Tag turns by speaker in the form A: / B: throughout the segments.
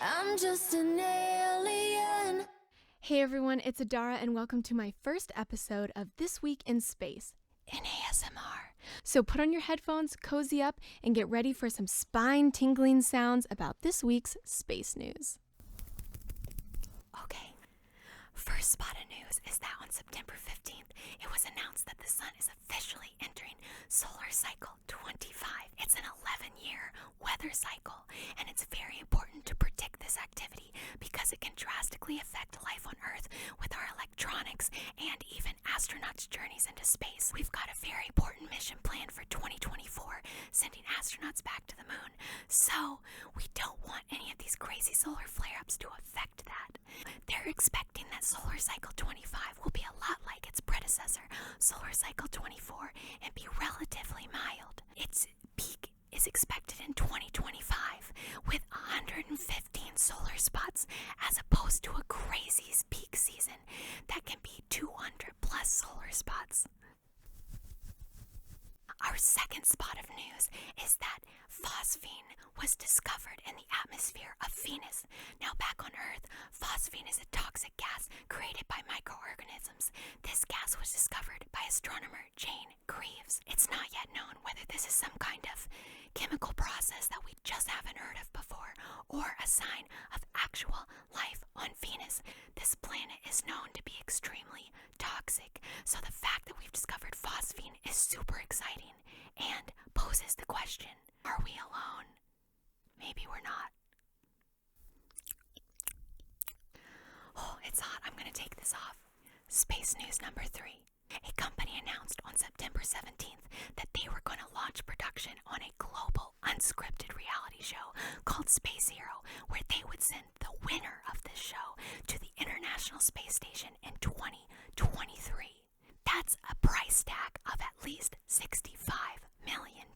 A: I'm just an alien.
B: Hey everyone, it's Adara and welcome to my first episode of This Week in Space in ASMR. So put on your headphones, cozy up, and get ready for some spine-tingling sounds about this week's space news. Okay, first spot of news is that on September 15th, it was announced that the sun is officially entering solar cycle 25. It's an 11-year weather cycle, and it's very important to predict this activity because it can drastically affect life on Earth with our electronics and even astronauts' journeys into space. We've got a very important mission planned for 2024, sending astronauts back to the moon. So we don't want any of these crazy solar flare-ups to affect that. They're expecting that solar cycle 25 will be a lot like its predecessor, solar cycle 24, and be relatively mild. Its peak is expected in 2025 with 115 solar spots as opposed to a crazy peak season that can be 200 plus solar spots. Our second spot of news is that phosphine was discovered in the atmosphere of Venus. Now back on Earth, phosphine is a toxic gas created by microorganisms. This gas was discovered by astronomer Jane Greaves. It's not yet known whether this is some kind of chemical process that we just haven't heard of before or a sign of actual life on Venus. This planet is known to be extremely toxic, so the fact that we've discovered phosphine is super exciting and poses the question, are we alone? Maybe we're not. Oh, it's hot. I'm going to take this off. Space news number 3. A company announced on September 17th that they were going to launch production on a global unscripted reality show called Space Hero, where they would send the winner of this show to the International Space Station in 2023. That's a price tag of at least $65 million,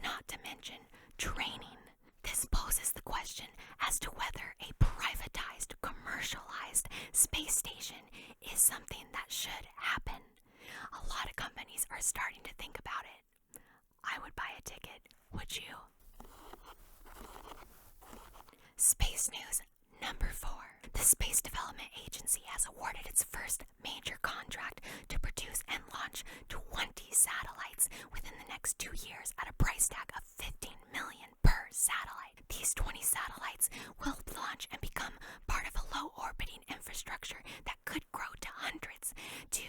B: not to mention training. This poses the question as to whether a privatized, commercialized space station is something that should happen. A lot of companies are starting to think about it. I would buy a ticket. Would you? Space news number 4. The Space Development Agency has awarded its first major contract to produce and launch 20 satellites within the next 2 years at a price tag of $15 million per satellite. These 20 satellites will launch and become part of a low-orbiting infrastructure that could grow to hundreds to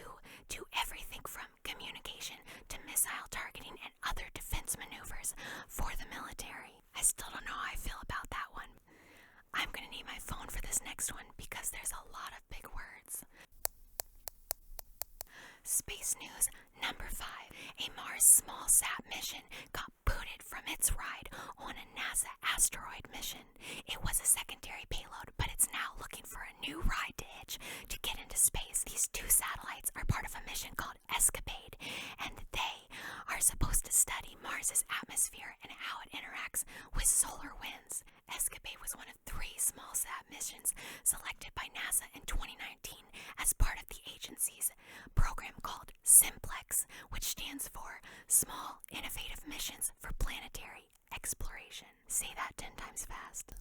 B: do everything from communication to missile targeting and other defense maneuvers for the military. I still don't know how I feel about that one. I'm going to need my phone for this next one because there's a lot of big words. Space news number 5. A Mars small sat mission got booted from its ride on a NASA asteroid mission. It was a secondary payload, but it's now looking for a new ride to hitch to get into space. These 2 satellites are part of a mission called Escapade, and they are supposed to study Mars's atmosphere and how it interacts with solar winds. Escapade was one of 3 small sat missions selected by NASA in 2019 as part of the agency's program called Simplex, which stands for Small Innovative Missions for Planetary Exploration. Say that 10 times fast.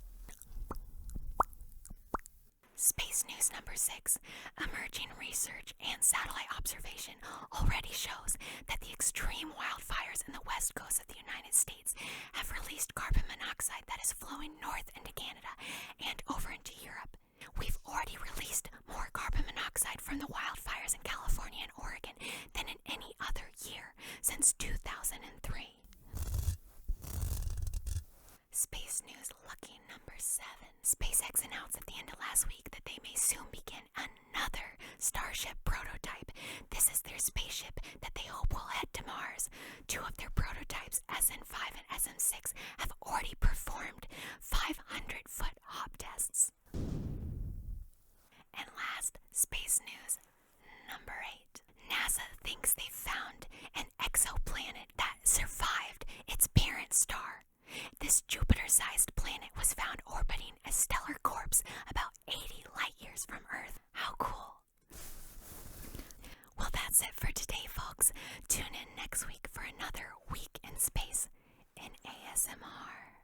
B: Space news number 6. Emerging research and satellite observation already shows that the extreme wildfires in the west coast of the United States have released carbon monoxide that is flowing north into Canada and over into Europe. We've already released more carbon monoxide from the wildfires in California and Oregon than in any other year since 2003. Space news lucky number 7. SpaceX announced at the end of last week that they may soon begin another Starship prototype. This is their spaceship that they hope will head to Mars. 2 of their prototypes, SN5 and SN6, have already performed 500-foot hop tests. And last, space news number 8. NASA thinks they found an exoplanet that survived its parent star. This Jupiter-sized planet was found orbiting a stellar corpse about 80 light years from Earth. How cool. Well, that's it for today, folks. Tune in next week for another week in space in ASMR.